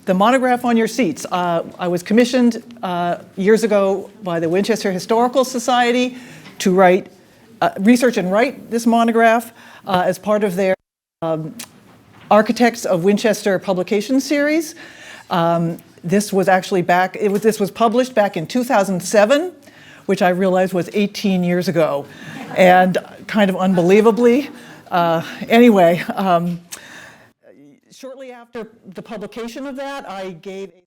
The monograph on your seats. I was commissioned years ago by the Winchester Historical Society to write, research and write this monograph as part of their Architects of Winchester publication series. This was actually this was published back in 2007, which I realized was 18 years ago, and kind of unbelievably. Anyway, shortly after the publication of that, I gave a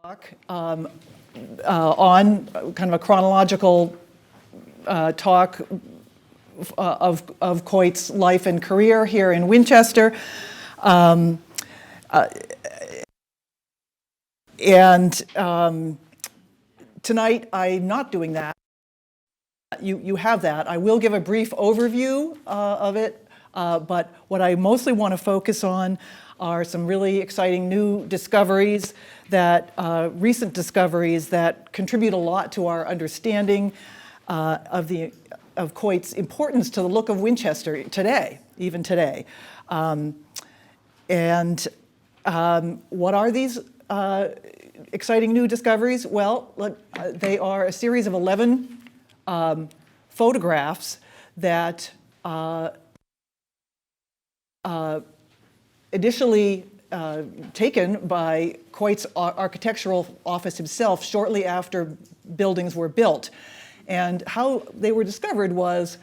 talk on kind of a chronological talk of Coit's life and career here in Winchester. Tonight I'm not doing that. You have that. I will give a brief overview of it, but what I mostly want to focus on are some really exciting new discoveries recent discoveries that contribute a lot to our understanding of Coit's importance to the look of Winchester today, even today. What are these exciting new discoveries? Well, they are a series of 11 photographs that initially taken by Coit's architectural office himself shortly after buildings were built. And how they were discovered was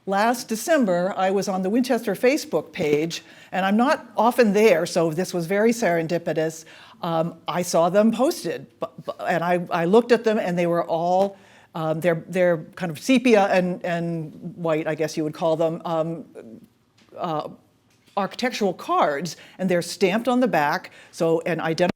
last December, I was on the Winchester Facebook page, and I'm not often there, so this was very serendipitous. I saw them posted, and I looked at them, and they were all, they're kind of sepia and white, I guess you would call them, architectural cards, and they're stamped on the back, so, and identified,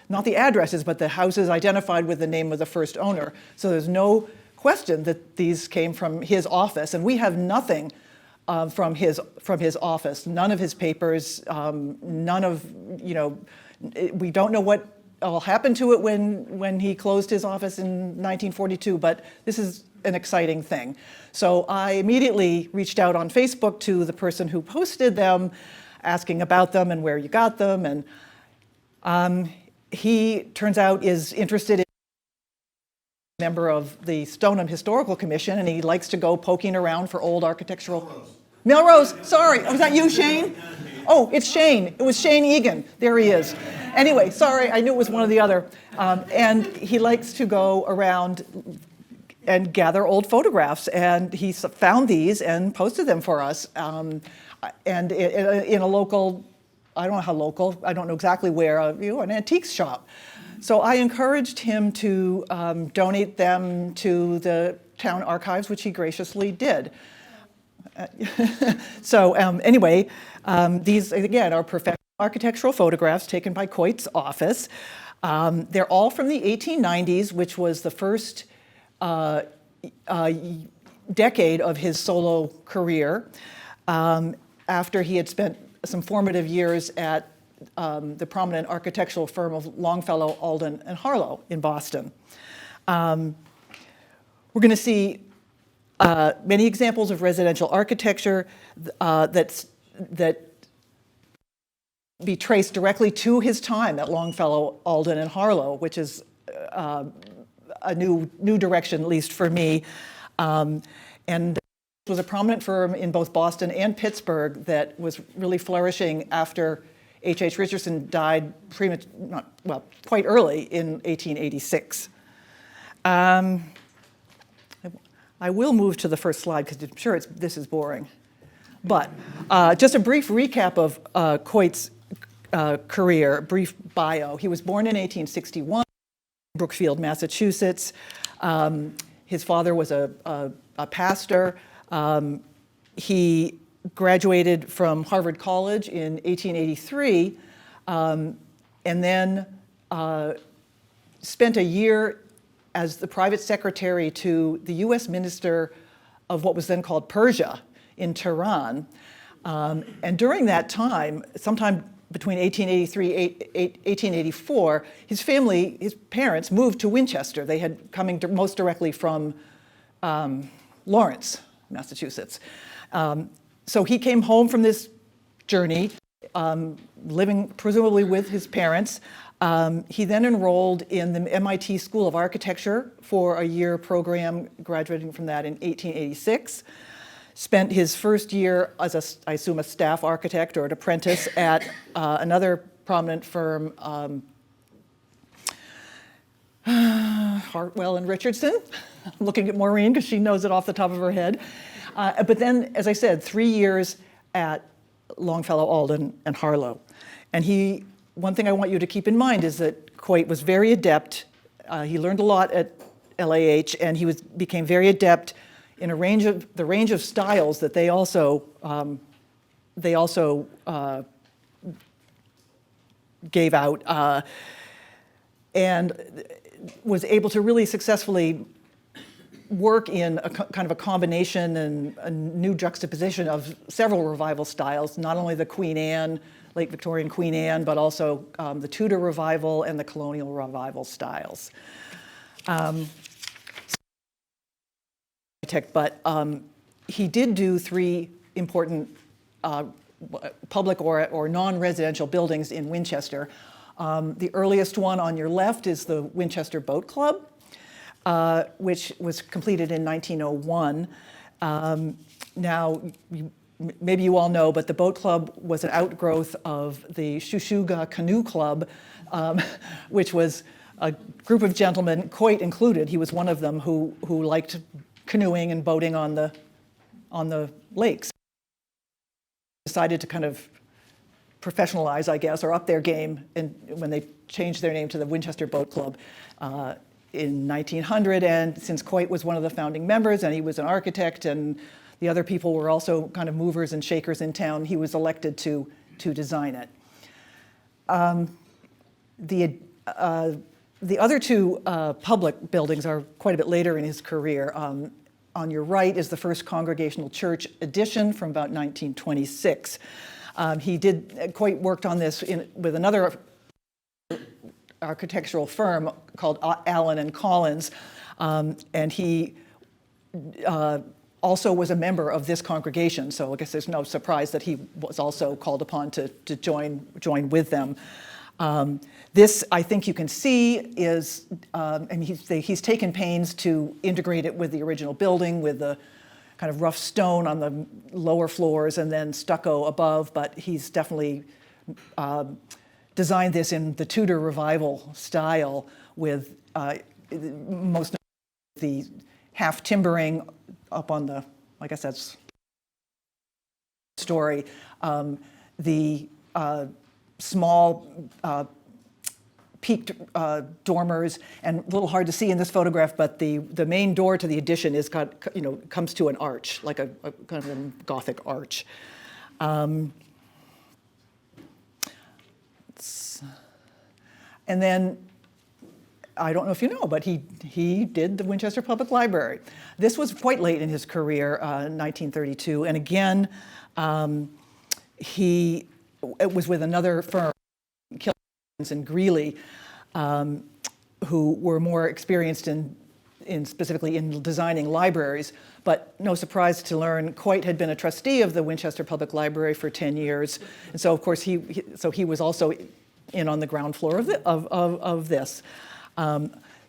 not the addresses, but the houses identified with the name of the first owner. So there's no question that these came from his office, and we have nothing from his office, none of his papers, none of, we don't know what all happened to it when he closed his office in 1942, but this is an exciting thing. So I immediately reached out on Facebook to the person who posted them, asking about them and where you got them, and he, turns out, is interested in member of the Stoneham Historical Commission, and he likes to go poking around for old architectural... Melrose, sorry, was that you, Shane? Oh, it's Shane. It was Shane Egan. There he is. Anyway, sorry, I knew it was one or the other. And he likes to go around and gather old photographs, and he found these and posted them for us. And in a local, I don't know how local, I don't know exactly where, an antiques shop. So I encouraged him to donate them to the town archives, which he graciously did. So anyway, these, again, are professional architectural photographs taken by Coit's office. They're all from the 1890s, which was the first decade of his solo career, after he had spent some formative years at the prominent architectural firm of Longfellow, Alden, and Harlow in Boston. We're going to see many examples of residential architecture that be traced directly to his time at Longfellow, Alden, and Harlow, which is a new direction, at least for me. And it was a prominent firm in both Boston and Pittsburgh that was really flourishing after H.H. Richardson died quite early in 1886. I will move to the first slide because I'm sure this is boring. But just a brief recap of Coit's career, brief bio. He was born in 1861 in Brookfield, Massachusetts. His father was a pastor. He graduated from Harvard College in 1883 and then spent a year as the private secretary to the US minister of what was then called Persia in Tehran. And during that time, sometime between 1883 and 1884, his parents moved to Winchester. They had coming most directly from Lawrence, Massachusetts. So he came home from this journey living presumably with his parents. He then enrolled in the MIT School of Architecture for a year program, graduating from that in 1886. Spent his first year as, I assume, a staff architect or an apprentice at another prominent firm, Hartwell and Richardson. I'm looking at Maureen because she knows it off the top of her head. But then, as I said, 3 years at Longfellow, Alden, and Harlow. And one thing I want you to keep in mind is that Coit was very adept. He learned a lot at LAH, and he became very adept in the range of styles that they also gave out, and was able to really successfully work in kind of a combination and a new juxtaposition of several revival styles, not only the Queen Anne, late Victorian Queen Anne, but also the Tudor revival and the colonial revival styles. But he did do 3 important public or non-residential buildings in Winchester. The earliest one on your left is the Winchester Boat Club, which was completed in 1901. Now, maybe you all know, but the boat club was an outgrowth of the Shushuga Canoe Club, which was a group of gentlemen, Coit included. He was one of them who liked canoeing and boating on the lakes. Decided to kind of professionalize, I guess, or up their game, and when they changed their name to the Winchester Boat Club in 1900. And since Coit was one of the founding members, and he was an architect, and the other people were also kind of movers and shakers in town, he was elected to design it. The other 2 public buildings are quite a bit later in his career. On your right is the first Congregational Church addition from about 1926. Coit worked on this with another architectural firm called Allen and Collins, and he also was a member of this congregation. So I guess there's no surprise that he was also called upon to join with them. This, I think you can see, is, and he's taken pains to integrate it with the original building, with the kind of rough stone on the lower floors and then stucco above, but he's definitely designed this in the Tudor Revival style with most of the half timbering up on the, I guess that's story, the small peaked dormers, and a little hard to see in this photograph, but the main door to the addition comes to an arch, like a kind of a Gothic arch. And then, I don't know if you know, but he did the Winchester Public Library. This was quite late in his career, 1932, and again, it was with another firm, Killings and Greeley, who were more experienced specifically in designing libraries. But no surprise to learn, Coit had been a trustee of the Winchester Public Library for 10 years, and so of course he was also in on the ground floor of this.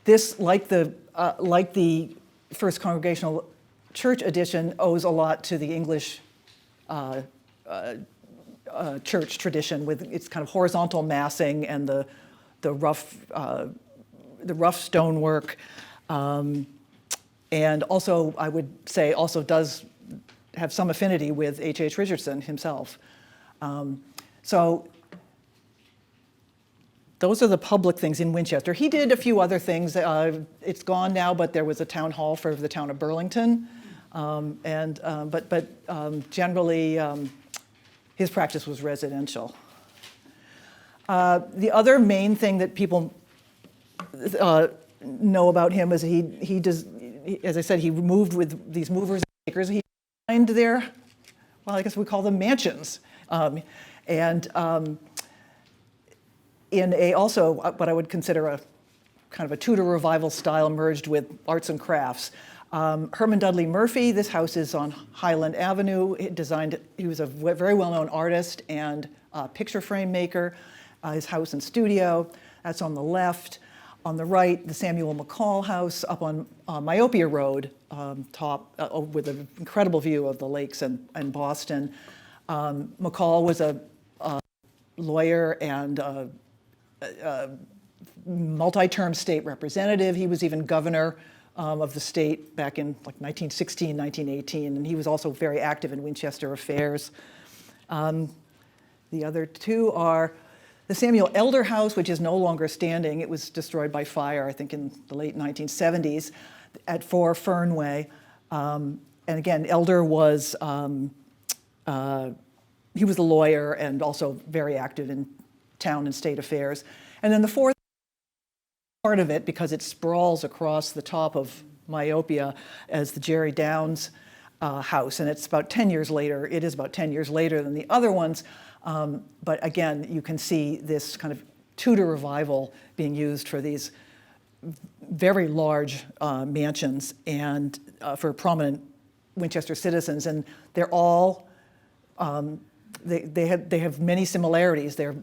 This, like the First Congregational Church edition, owes a lot to the English church tradition, with its kind of horizontal massing and the rough stonework, and also I would say also does have some affinity with H.H. Richardson himself. So those are the public things in Winchester. He did a few other things. It's gone now, but there was a town hall for the town of Burlington, but generally his practice was residential. The other main thing that people know about him is he does, as I said, he moved with these movers and shakers. He designed their, well, I guess we call them mansions, in also what I would consider a kind of a Tudor Revival style merged with arts and crafts. Herman Dudley Murphy, this house is on Highland Avenue. He was a very well-known artist and picture frame maker, his house and studio. That's on the left. On the right, the Samuel McCall house up on Myopia Road, with an incredible view of the lakes and Boston. McCall was a lawyer and a multi-term state representative. He was even governor of the state back in like 1916, 1918, and he was also very active in Winchester affairs. The other two are the Samuel Elder House, which is no longer standing. It was destroyed by fire, I think, in the late 1970s at 4 Fernway. And again, Elder was, he was a lawyer and also very active in town and state affairs. And then the fourth part of it, because it sprawls across the top of Myopia, as the Jerry Downs house, and it's about 10 years later. It is about 10 years later than the other ones. But again, you can see this kind of Tudor revival being used for these very large mansions and for prominent Winchester citizens, and they're all they have many similarities. They're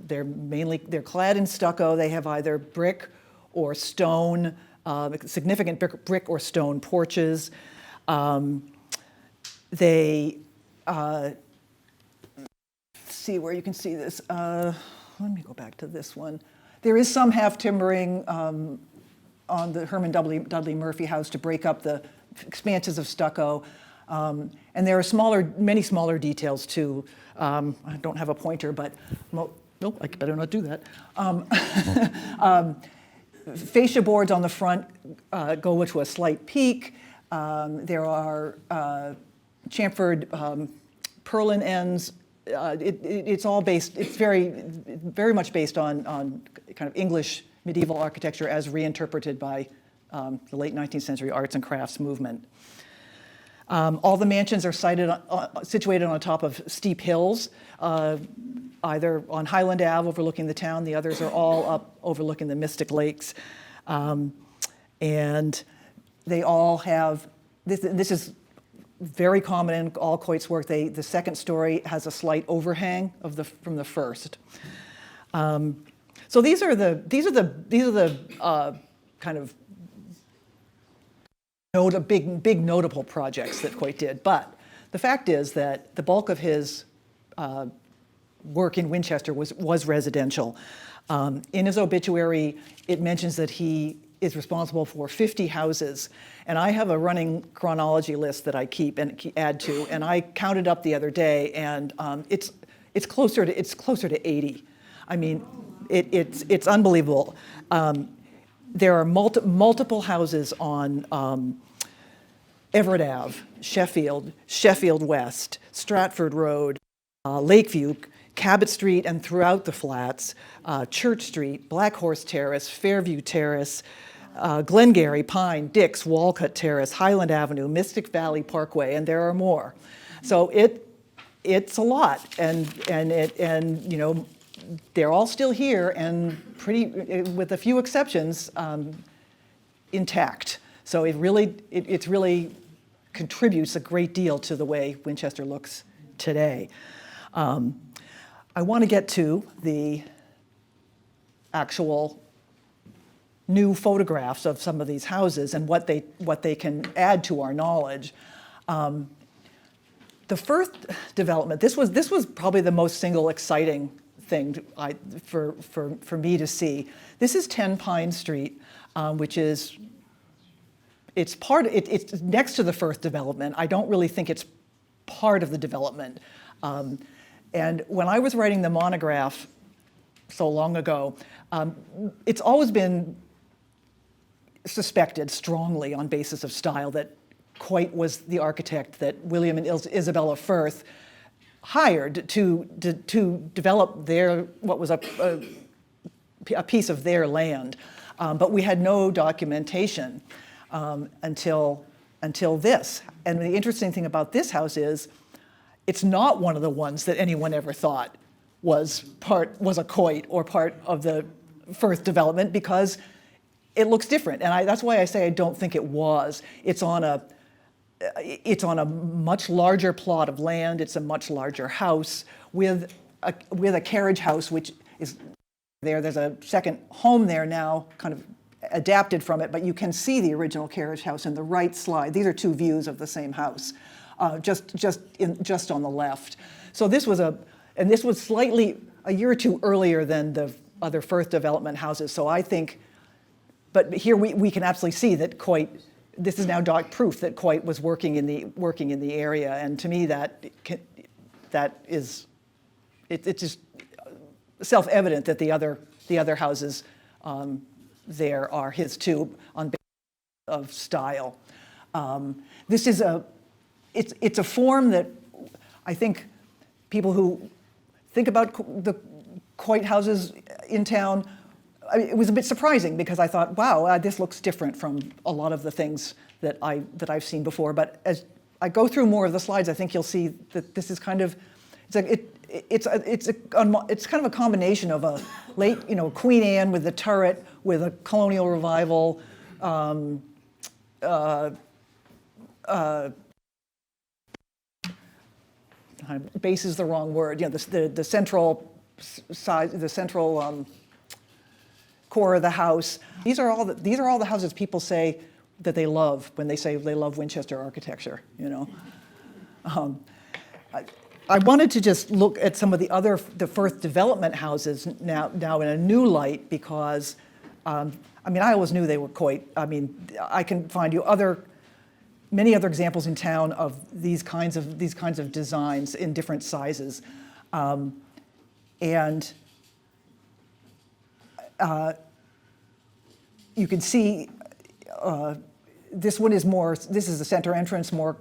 clad in stucco. They have either brick or stone, significant brick or stone porches. See where you can see this. Let me go back to this one. There is some half timbering on the Herman Dudley Murphy house to break up the expanses of stucco. And there are many smaller details too. I don't have a pointer, but nope, I better not do that. Fascia boards on the front go to a slight peak. There are chamfered purlin ends. It's all based. It's very much based on kind of English medieval architecture as reinterpreted by the late 19th century arts and crafts movement. All the mansions are situated on top of steep hills, either on Highland Ave overlooking the town. The others are all up overlooking the Mystic Lakes, and they all have. This is very common in all Coit's work. The second story has a slight overhang from the first. So these are the kind of big notable projects that Coit did. But the fact is that the bulk of his work in Winchester was residential. In his obituary, it mentions that he is responsible for 50 houses. And I have a running chronology list that I keep and add to, and I counted up the other day, and it's closer to 80. I mean, it's unbelievable. There are multiple houses on Everett Ave, Sheffield West, Stratford Road, Lakeview, Cabot Street, and throughout the flats, Church Street, Black Horse Terrace, Fairview Terrace, Glengarry, Pine, Dix, Walcott Terrace, Highland Avenue, Mystic Valley Parkway, and there are more. So it's a lot, and you know, they're all still here and with a few exceptions, intact. So it really contributes a great deal to the way Winchester looks today. I want to get to the actual new photographs of some of these houses and what they can add to our knowledge. The first development, this was probably the most single exciting thing for me to see. This is 10 Pine Street, which is it's next to the first development. I don't really think it's part of the development. And when I was writing the monograph so long ago, it's always been suspected strongly on basis of style that Coit was the architect that William and Isabella Firth hired to develop what was a piece of their land. But we had no documentation until this. And the interesting thing about this house is it's not one of the ones that anyone ever thought was a Coit or part of the Firth development, because it looks different. And that's why I say I don't think it was. It's on a much larger plot of land. It's a much larger house with with a carriage house, which is there. There's a second home there now, kind of adapted from it, but you can see the original carriage house in the right slide. These are two views of the same house, just on the left. So this was slightly a year or two earlier than the other Firth development houses. So I think, but here we can absolutely see that Coit, this is now proof that Coit was working in the area, and to me it's just self-evident that the other houses there are his too, on basis of style. This is it's a form that I think people who think about the Coit houses in town, it was a bit surprising because I thought, wow, this looks different from a lot of the things that I've seen before. But as I go through more of the slides, I think you'll see that this is kind of it's kind of a combination of a late, Queen Anne with the turret, with a colonial revival, base is the wrong word. The central size, the central core of the house. These are all the houses people say that they love when they say they love Winchester architecture. I wanted to just look at some of the Firth development houses now in a new light because, I always knew they were Coit. I can find you many other examples in town of these kinds of designs in different sizes, and you can see this one is more. This is the center entrance, more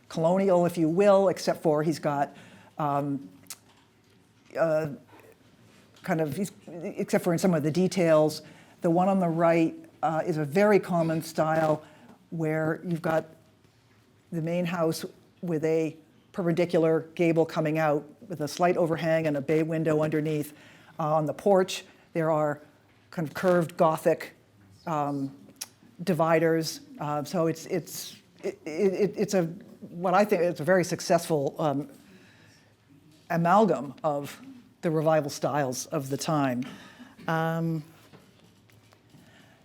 colonial, if you will, except for he's got except for in some of the details. The one on the right is a very common style where you've got the main house with a perpendicular gable coming out with a slight overhang and a bay window underneath. On the porch, there are kind of curved Gothic dividers. So it's what I think it's a very successful amalgam of the revival styles of the time.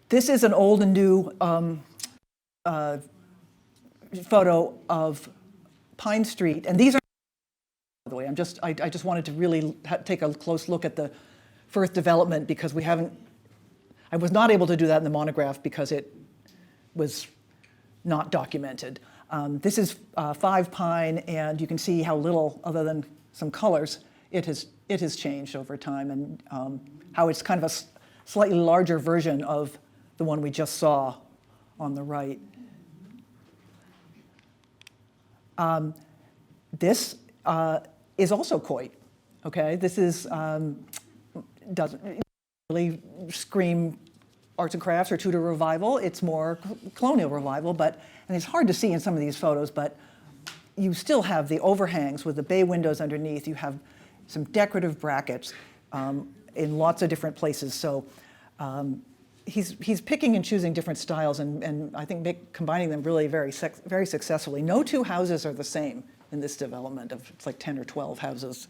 This is an old and new photo of Pine Street, and these are, by the way, I just wanted to really take a close look at the Firth development because I was not able to do that in the monograph because it was not documented. This is 5 Pine, and you can see how little, other than some colors, it has changed over time, and how it's kind of a slightly larger version of the one we just saw on the right. This is also Coit. Okay, this doesn't really scream arts and crafts or Tudor revival. It's more colonial revival, and it's hard to see in some of these photos, but you still have the overhangs with the bay windows underneath. You have some decorative brackets in lots of different places. So he's picking and choosing different styles, and I think combining them really very successfully. No two houses are the same in this development of it's like 10 or 12 houses.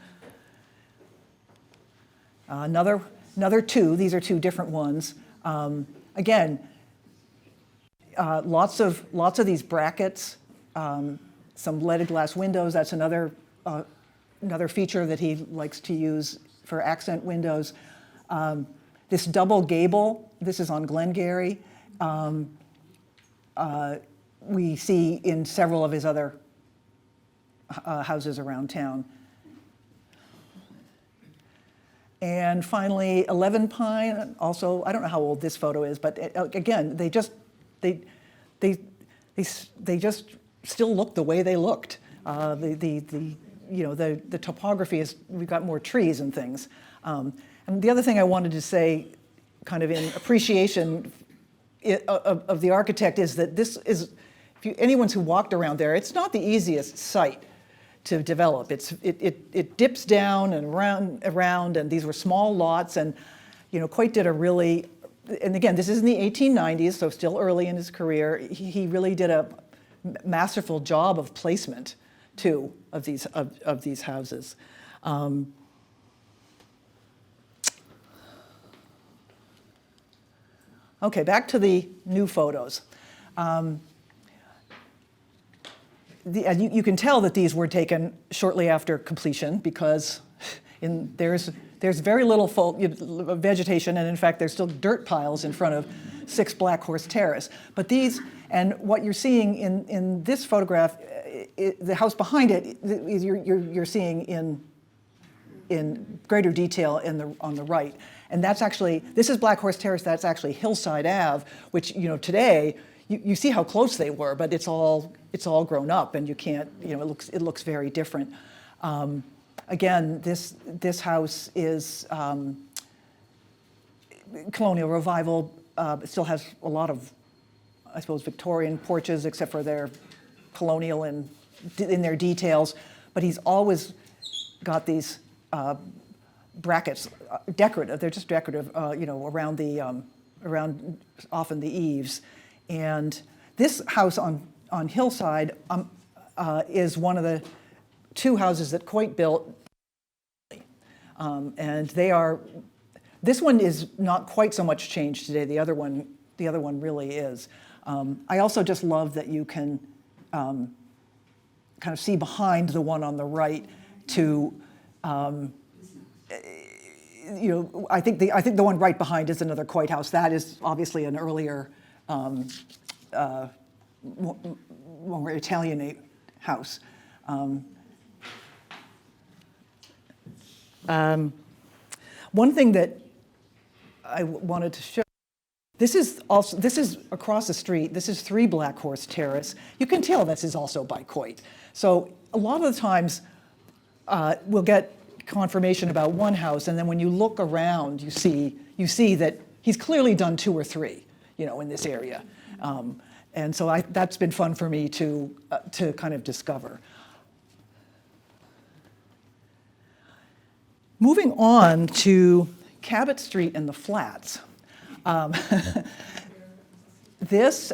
Another two. These are two different ones. Again, lots of these brackets, some leaded glass windows. That's another feature that he likes to use for accent windows. This double gable, this is on Glengarry. We see in several of his other houses around town. And finally, 11 Pine, also, I don't know how old this photo is, but again, they just still look the way they looked. The topography is, we've got more trees and things. And the other thing I wanted to say, kind of in appreciation of the architect, is that this is, anyone who walked around there, it's not the easiest site to develop. It dips down and around, and these were small lots, and Coit did a really, and again, this is in the 1890s, so still early in his career. He really did a masterful job of placement too of these houses. Okay, back to the new photos. You can tell that these were taken shortly after completion because there's very little vegetation, and in fact there's still dirt piles in front of 6 Black Horse Terrace. But these, and what you're seeing in this photograph, the house behind it, you're seeing in greater detail on the right. And that's actually, this is Black Horse Terrace, that's actually Hillside Ave, which, today, you see how close they were, but it's all grown up, and you can't, it looks very different. Again, this house is colonial revival. It still has a lot of, I suppose, Victorian porches, except for their colonial in their details. But he's always got these brackets, decorative. They're just decorative, around often the eaves. And this house on Hillside is one of the 2 houses that Coit built. And this one is not quite so much changed today. The other one really is. I also just love that you can kind of see behind the one on the right to, I think the one right behind is another Coit house. That is obviously an earlier, more Italianate house. One thing that I wanted to show, this is across the street. This is 3 Black Horse Terrace. You can tell this is also by Coit. So a lot of the times we'll get confirmation about one house, and then when you look around, you see that he's clearly done 2 or 3, in this area. And so that's been fun for me to kind of discover. Moving on to Cabot Street and the flats. This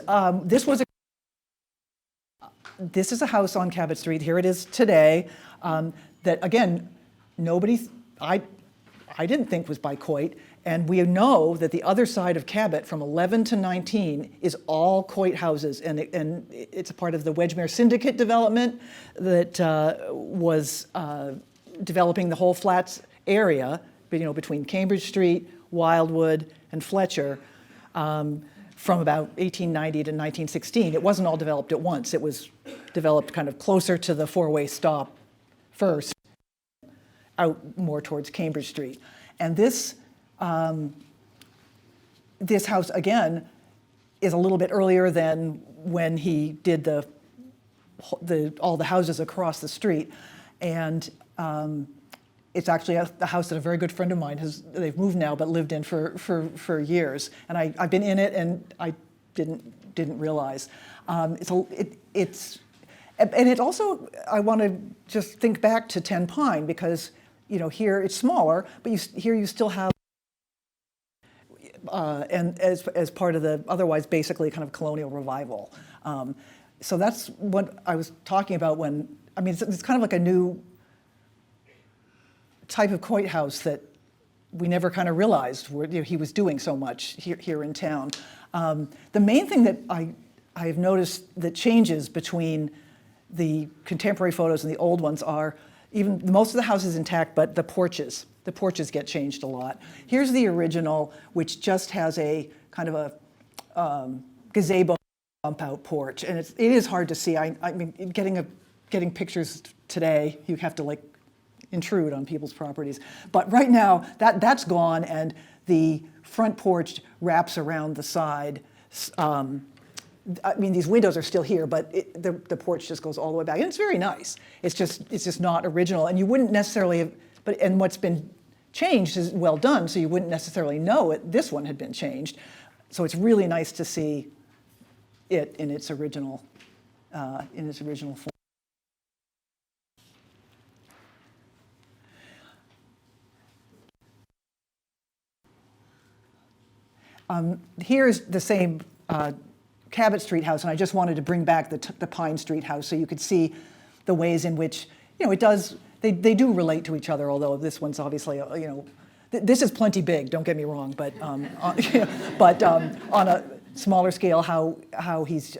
is a house on Cabot Street. Here it is today. That again, I didn't think was by Coit, and we know that the other side of Cabot, from 11 to 19, is all Coit houses, and it's a part of the Wedgmere Syndicate development that was developing the whole flats area, between Cambridge Street, Wildwood, and Fletcher, from about 1890 to 1916. It wasn't all developed at once. It was developed kind of closer to the 4-way stop first, out more towards Cambridge Street. And this house, again, is a little bit earlier than when he did all the houses across the street. And it's actually the house that a very good friend of mine they've moved now, but lived in for years. And I've been in it, and I didn't realize. And it also, I want to just think back to 10 Pine, because here it's smaller, but here you still have, and as part of the otherwise basically kind of colonial revival. So that's what I was talking about it's kind of like a new type of Coit house that we never kind of realized he was doing so much here in town. The main thing that I've noticed that changes between the contemporary photos and the old ones are, even most of the house is intact, but the porches get changed a lot. Here's the original, which just has a kind of a gazebo bump out porch, and it is hard to see. I mean, getting pictures today, you have to intrude on people's properties. But right now, that's gone, and the front porch wraps around the side. These windows are still here, but the porch just goes all the way back, and it's very nice. It's just not original, and you wouldn't necessarily have, and what's been changed is well done, so you wouldn't necessarily know this one had been changed. So it's really nice to see it in its original form. Here's the same Cabot Street house, and I just wanted to bring back the Pine Street house so you could see the ways in which, it does, they do relate to each other, although this one's obviously, This is plenty big, don't get me wrong, but, on a smaller scale, how he's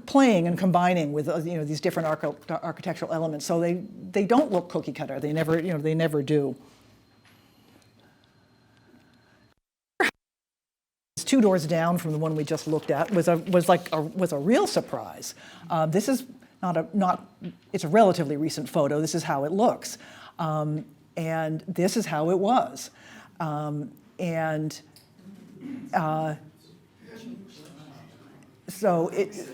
playing and combining with these different architectural elements. So they don't look cookie cutter. They never do. It's 2 doors down from the one we just looked at was a real surprise. This is it's a relatively recent photo. This is how it looks, and this is how it was, so it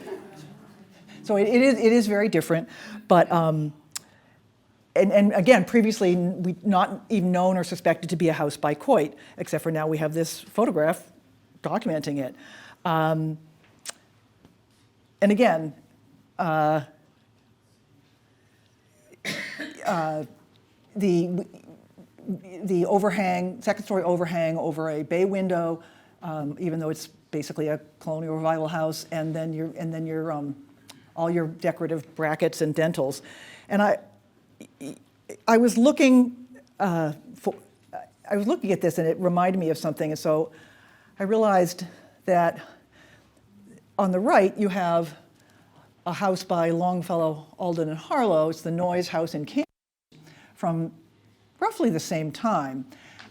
is very different, but and again, previously we'd not even known or suspected to be a house by Coit, except for now we have this photograph documenting it. And again, the overhang, second-story overhang over a bay window, even though it's basically a colonial revival house, and then your all your decorative brackets and dentals. And I was looking at this, and it reminded me of something, and so I realized that on the right you have a house by Longfellow, Alden, and Harlow. It's the Noyes House in Cambridge from roughly the same time.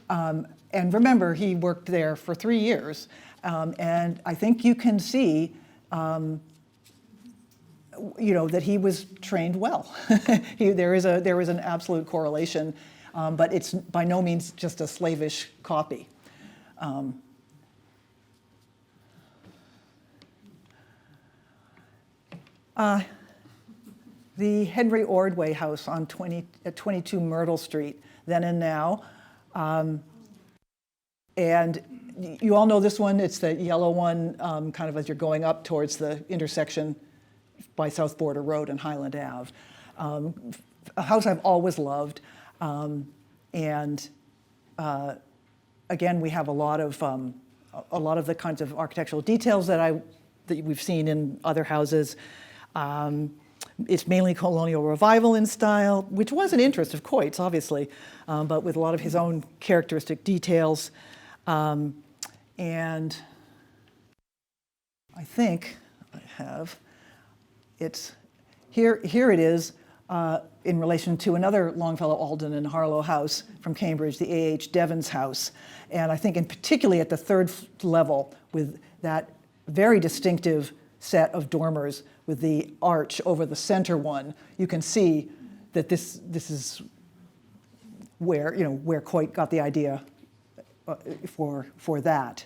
And remember, he worked there for 3 years. And I think you can see, that he was trained well. There is an absolute correlation, but it's by no means just a slavish copy. The Henry Ordway house at 22 Myrtle Street, then and now. And you all know this one. It's the yellow one, kind of as you're going up towards the intersection by South Border Road and Highland Ave. A house I've always loved. And again, we have a lot of the kinds of architectural details that we've seen in other houses. It's mainly colonial revival in style, which was an interest of Coit's, obviously, but with a lot of his own characteristic details. And I think I have, here it is in relation to another Longfellow, Alden, and Harlow house from Cambridge, the A.H. Devon's house. And I think in particularly at the third level with that very distinctive set of dormers with the arch over the center one, you can see that this is where Coit got the idea for that.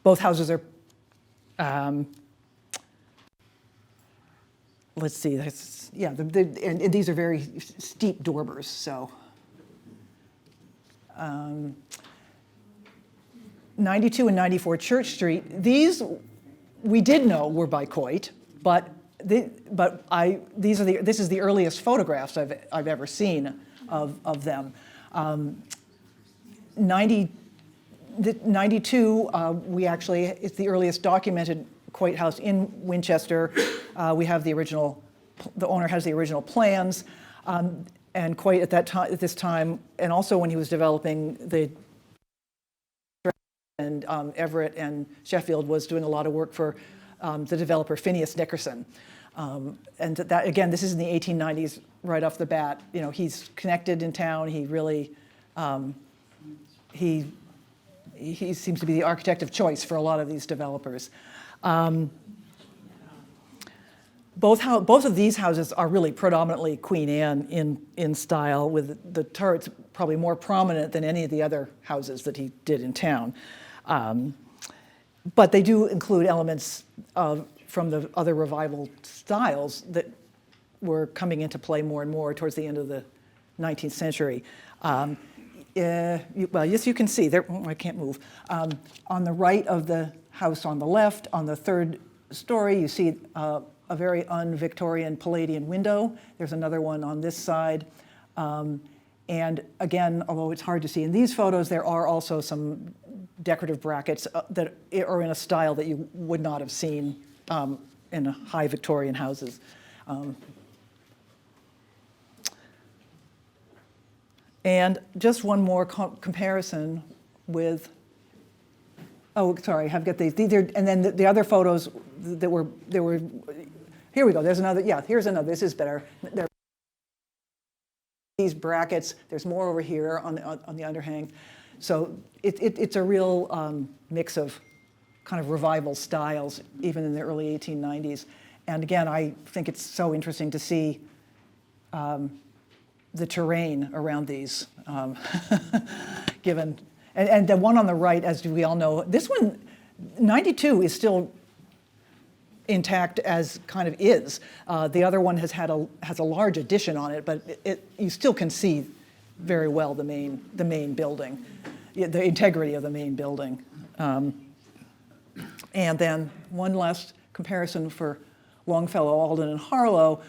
Both houses are, let's see, and these are very steep dormers, so. 92 and 94 Church Street, these we did know were by Coit, but this is the earliest photographs I've ever seen of them. 92, it's the earliest documented Coit house in Winchester. We have the owner has the original plans, and Coit at this time, and also when he was developing and Everett and Sheffield, was doing a lot of work for the developer Phineas Nickerson. And that, again, this is in the 1890s right off the bat. He's connected in town. He really, he seems to be the architect of choice for a lot of these developers. Both of these houses are really predominantly Queen Anne in style, with the turrets probably more prominent than any of the other houses that he did in town. But they do include elements from the other revival styles that were coming into play more and more towards the end of the 19th century. Well, yes, you can see there. I can't move. On the right of the house on the left, on the third story, you see a very un-Victorian Palladian window. There's another one on this side. And again, although it's hard to see in these photos, there are also some decorative brackets that are in a style that you would not have seen in high Victorian houses. And just one more comparison with, oh, sorry, I've got these are, and then the other photos that were, here we go, there's another, yeah, here's another, this is better. There, these brackets, there's more over here on the underhang. So it's a real mix of kind of revival styles, even in the early 1890s. And again, I think it's so interesting to see the terrain around these, given, and the one on the right, as we all know, this one, 92 is still intact as kind of is. The other one has a large addition on it, but you still can see very well the main building, the integrity of the main building. And then one last comparison for Longfellow, Alden, and Harlow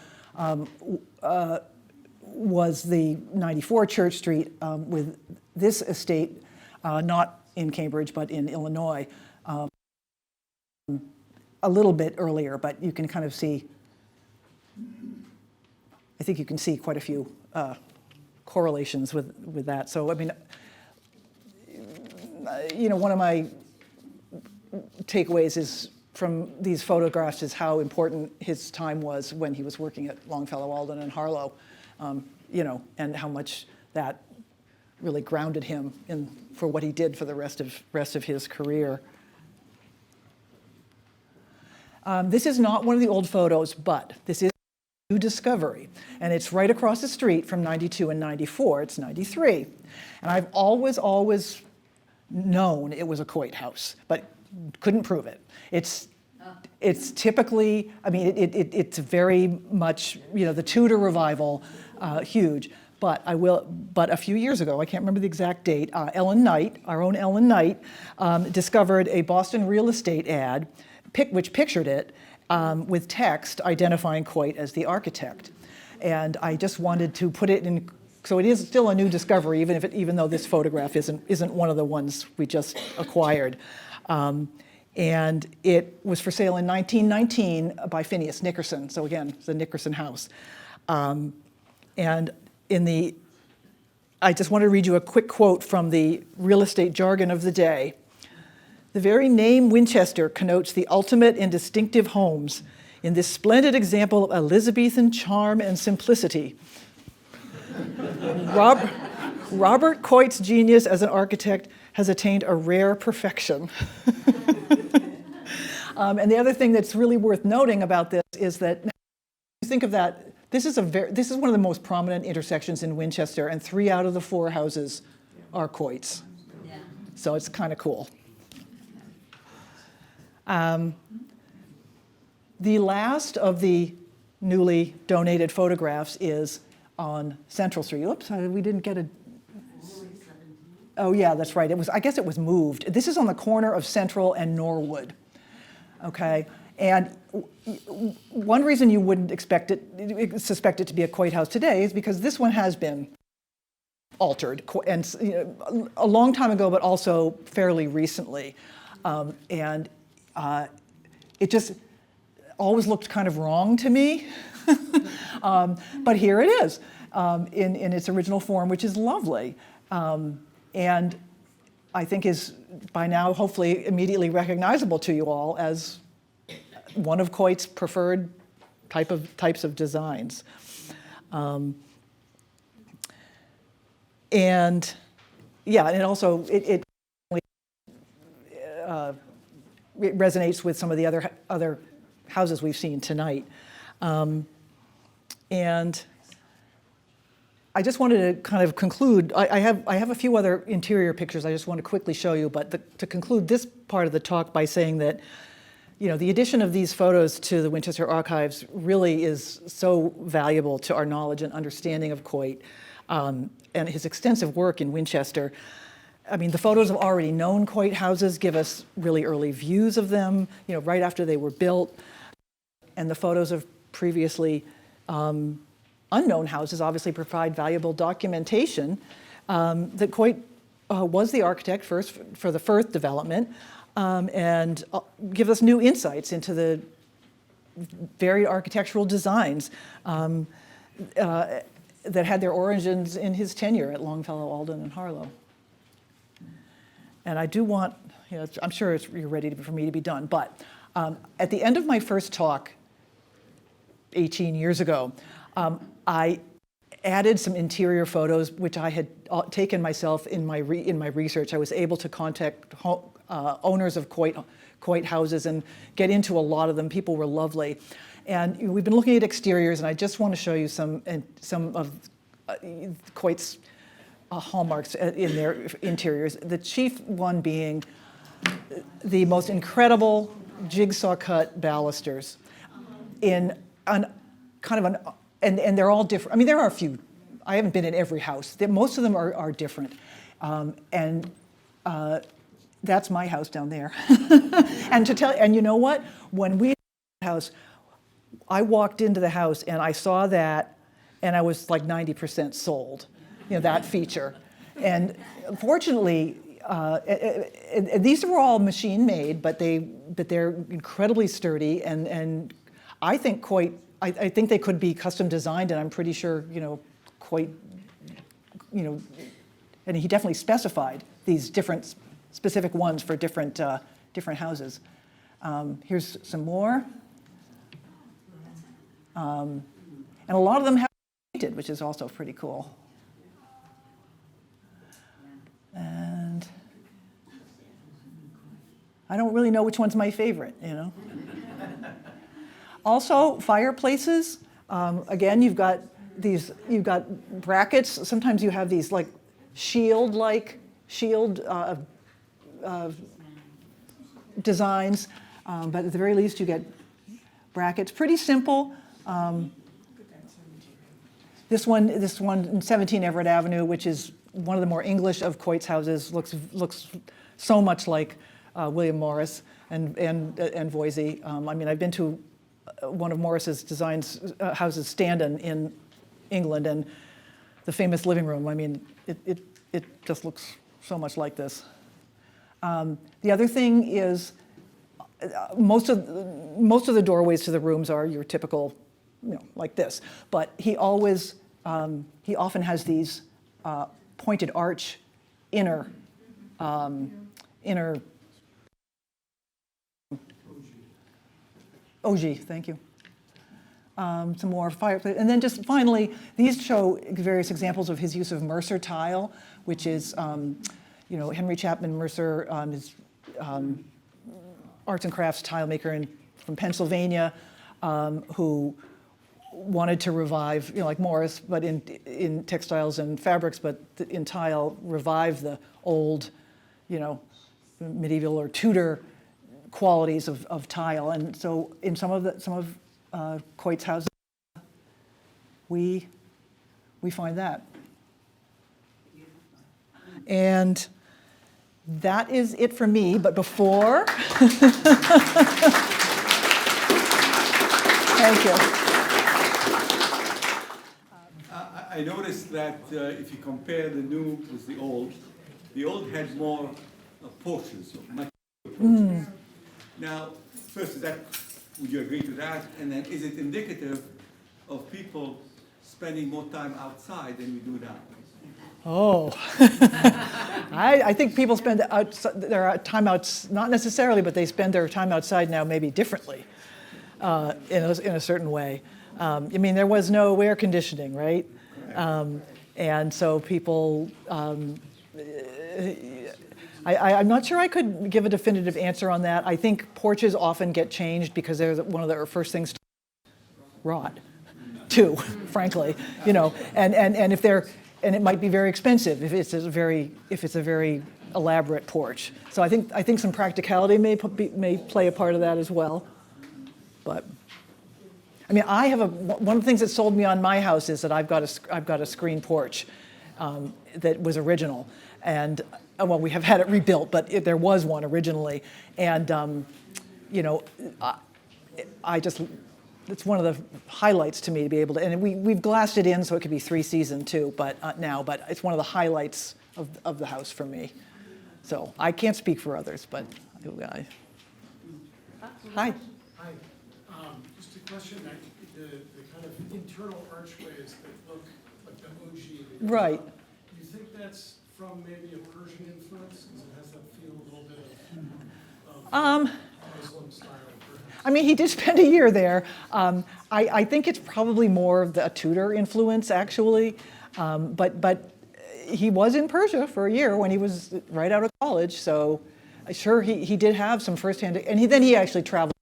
was the 94 Church Street with this estate, not in Cambridge, but in Illinois, a little bit earlier, but you can kind of see, I think you can see quite a few correlations with that. So, I mean, you know, one of my takeaways is from these photographs is how important his time was when he was working at Longfellow, Alden, and Harlow, you know, and how much that really grounded him for what he did for the rest of his career. This is not one of the old photos, but this is a new discovery, and it's right across the street from 92 and 94. It's 93, and I've always known it was a Coit house, but couldn't prove it. It's typically, I mean, it's very much, you know, the Tudor revival, huge. But a few years ago, I can't remember the exact date, Ellen Knight, our own Ellen Knight, discovered a Boston real estate ad, which pictured it with text identifying Coit as the architect. And I just wanted to put it in, so it is still a new discovery, even though this photograph isn't one of the ones we just acquired. And it was for sale in 1919 by Phineas Nickerson. So again, the Nickerson house. And I just want to read you a quick quote from the real estate jargon of the day. The very name Winchester connotes the ultimate in distinctive homes in this splendid example of Elizabethan charm and simplicity. Robert Coit's genius as an architect has attained a rare perfection. And the other thing that's really worth noting about this is that, you think of that, this is one of the most prominent intersections in Winchester, and 3 out of the 4 houses are Coits. Yeah. So it's kind of cool. The last of the newly donated photographs is on Central Street. Oops, we didn't get a... Oh yeah, that's right. I guess it was moved. This is on the corner of Central and Norwood. Okay, and one reason you wouldn't suspect it to be a Coit house today is because this one has been altered, and a long time ago, but also fairly recently, and it just always looked kind of wrong to me. But here it is in its original form, which is lovely. And I think is by now hopefully immediately recognizable to you all as one of Coit's preferred types of designs. And yeah, and it also it resonates with some of the other houses we've seen tonight. And I just wanted to kind of conclude. I have a few other interior pictures I just want to quickly show you, but to conclude this part of the talk by saying that, you know, the addition of these photos to the Winchester Archives really is so valuable to our knowledge and understanding of Coit and his extensive work in Winchester. I mean, the photos of already known Coit houses give us really early views of them, you know, right after they were built, and the photos of previously unknown houses obviously provide valuable documentation that Coit was the architect first for the Firth development, and give us new insights into the varied architectural designs that had their origins in his tenure at Longfellow, Alden, and Harlow. And I do want, I'm sure you're ready for me to be done, but at the end of my first talk 18 years ago, I added some interior photos which I had taken myself in my research. I was able to contact owners of Coit houses and get into a lot of them. People were lovely. And we've been looking at exteriors, and I just want to show you some of Coit's hallmarks in their interiors. The chief one being the most incredible jigsaw cut balusters in and they're all different. I mean, there are a few. I haven't been in every house. Most of them are different. That's my house down there. And you know what? When we house, I walked into the house and I saw that, and I was like 90% sold. That feature. And fortunately, these were all machine made, but they're incredibly sturdy. And I think Coit. I think they could be custom designed, and I'm pretty sure Coit. And he definitely specified these different specific ones for different houses. Here's some more. And a lot of them have painted, which is also pretty cool. And I don't really know which one's my favorite, Also, fireplaces. Again, you've got brackets. Sometimes you have these like shield designs, but at the very least you get brackets. Pretty simple. This one in 17 Everett Avenue, which is one of the more English of Coit's houses, looks so much like William Morris and Voisey. I mean, I've been to one of Morris's houses, Standon, in England, and the famous living room. I mean, it just looks so much like this. The other thing is, most of the doorways to the rooms are your typical, like this. But he often has these pointed arch inner. Ogive, thank you. Some more fireplace. And then just finally, these show various examples of his use of Mercer tile, which is, Henry Chapman Mercer is arts and crafts tile maker from Pennsylvania, who wanted to revive, like Morris, but in textiles and fabrics, but in tile, revive the old, medieval or Tudor qualities of tile. And so in some of Coit's houses, we find that. And that is it for me, but before, thank you. I noticed that if you compare the new with the old had more porches, much porches. Now, first, would you agree to that? And then, is it indicative of people spending more time outside than we do now? Oh, I think people spend their time out, not necessarily, but they spend their time outside now maybe differently, in a certain way. I mean, there was no air conditioning, right? And so people, I'm not sure I could give a definitive answer on that. I think porches often get changed because they're one of the first things to rot, too, frankly, and if they're, and it might be very expensive if it's a very elaborate porch. So I think some practicality may play a part of that as well. But I mean, one of the things that sold me on my house is that I've got a screen porch that was original, and well, we have had it rebuilt, but there was one originally, and it's one of the highlights to me to be able to, and we've glassed it in so it could be 3-season too, but it's one of the highlights of the house for me. So I can't speak for others, but hi. Hi. Just a question. The kind of internal archways that look like Right. Do you think that's from maybe a Persian influence, because it has that feel a little bit of Muslim style, perhaps? I mean, he did spend a year there. I think it's probably more of a Tudor influence, actually. But he was in Persia for a year when he was right out of college, so sure, he did have some firsthand, and then he actually traveled,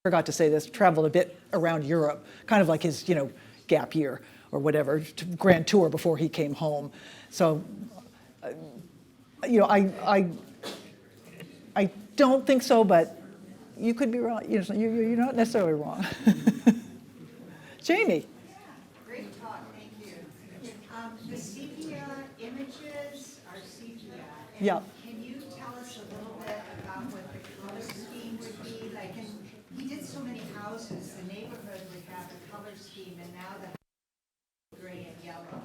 I forgot to say this, traveled a bit around Europe, kind of like his, gap year or whatever, grand tour before he came home. So, I don't think so, but you could be wrong. You're not necessarily wrong. Jamie. Great talk, thank you. The sepia images are sepia. And Yeah. Can you tell us a little bit about what the color scheme would be? Like, he did so many houses, the neighborhood would have a color scheme, and now the gray and yellow.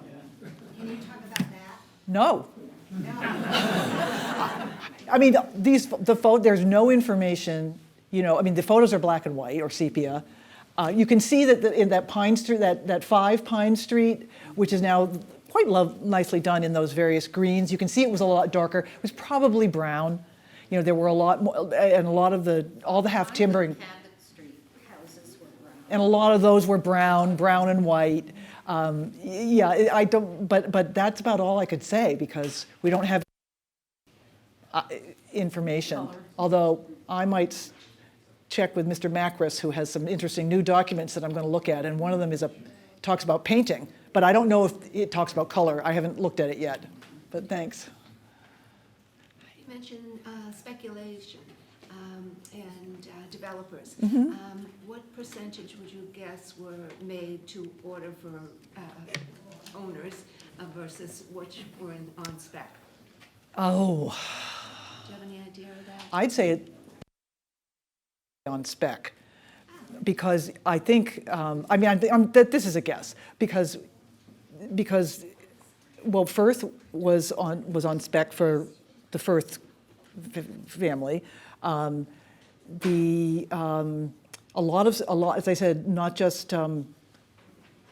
Can you talk about that? No. No. I mean, there's no information, the photos are black and white or sepia. You can see that in that Pine Street, that 5 Pine Street, which is now quite nicely done in those various greens, you can see it was a lot darker. It was probably brown. There were a lot more, and a lot of all the half timbering. Cabot Street houses were brown. And a lot of those were brown and white. Yeah, I don't, but that's about all I could say because we don't have information. Color. Although I might check with Mr. Macris, who has some interesting new documents that I'm going to look at, and one of them talks about painting, but I don't know if it talks about color. I haven't looked at it yet, but thanks. You mentioned speculation and developers. What percentage would you guess were made to order for owners versus which were on spec? Oh, Do you have any idea of that? I'd say it on spec, because I think, this is a guess, because Firth was on spec for the Firth family. A lot, as I said, not just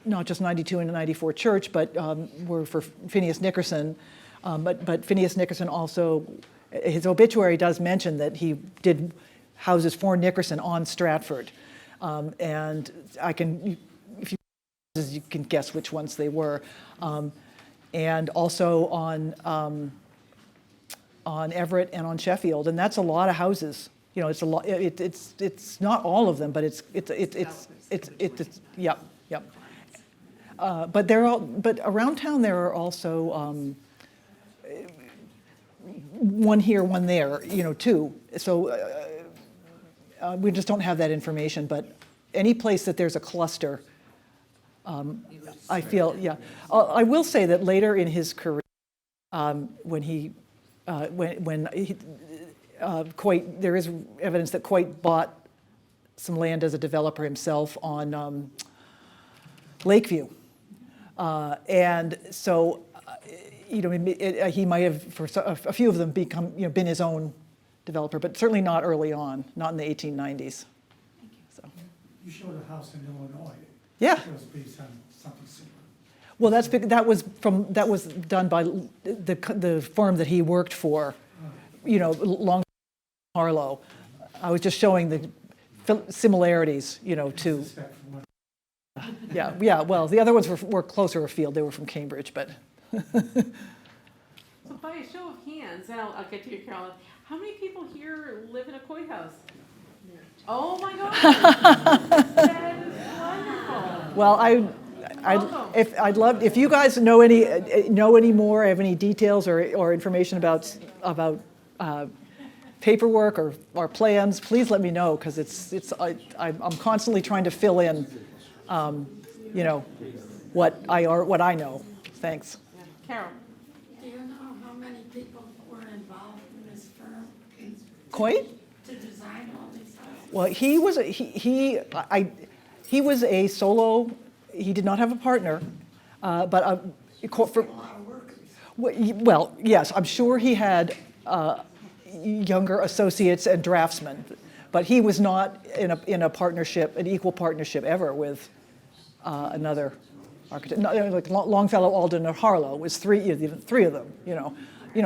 92 and 94 Church, but were for Phineas Nickerson. But Phineas Nickerson also, his obituary does mention that he did houses for Nickerson on Stratford. And if you can guess which ones they were. And also on Everett and on Sheffield, and that's a lot of houses. It's a lot. It's not all of them, but it's yep. But around town there are also one here, one there, too. So we just don't have that information. But any place that there's a cluster, I feel, yeah. I will say that later in his career, when Coit, there is evidence that Coit bought some land as a developer himself on Lakeview. And so, he might have, for a few of them, been his own developer, but certainly not early on, not in the 1890s. So. You showed a house in Illinois. Yeah. That was based on something similar. Well, that was done by the firm that he worked for, long Harlow. I was just showing the similarities, to. Yeah. Well, the other ones were closer afield. They were from Cambridge, but. So by a show of hands, and I'll get to you, Carolyn, how many people here live in a Coit house? Oh my God! That is wonderful. Well, I'd love if you guys know any more, have any details or information about paperwork or plans. Please let me know, because I'm constantly trying to fill in, what I know. Thanks. Yeah. Carol. Do you know how many people were involved in this firm Coit? to design all these houses? Well, he was a solo. He did not have a partner, but A lot of workers. well, yes, I'm sure he had younger associates and draftsmen, but he was not in a partnership, an equal partnership ever with another architect, like Longfellow, Alden, or Harlow was three of them,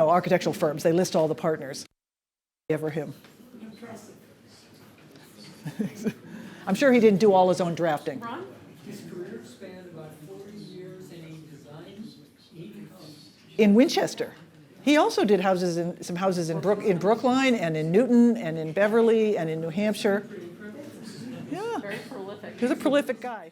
architectural firms. They list all the partners. Ever him. Impressive. I'm sure he didn't do all his own drafting. Ron? His career spanned about 40 years, and he designed 80 homes. In Winchester. He also did some houses in Brookline and in Newton and in Beverly and in New Hampshire. Yeah, Very prolific. he was a prolific guy.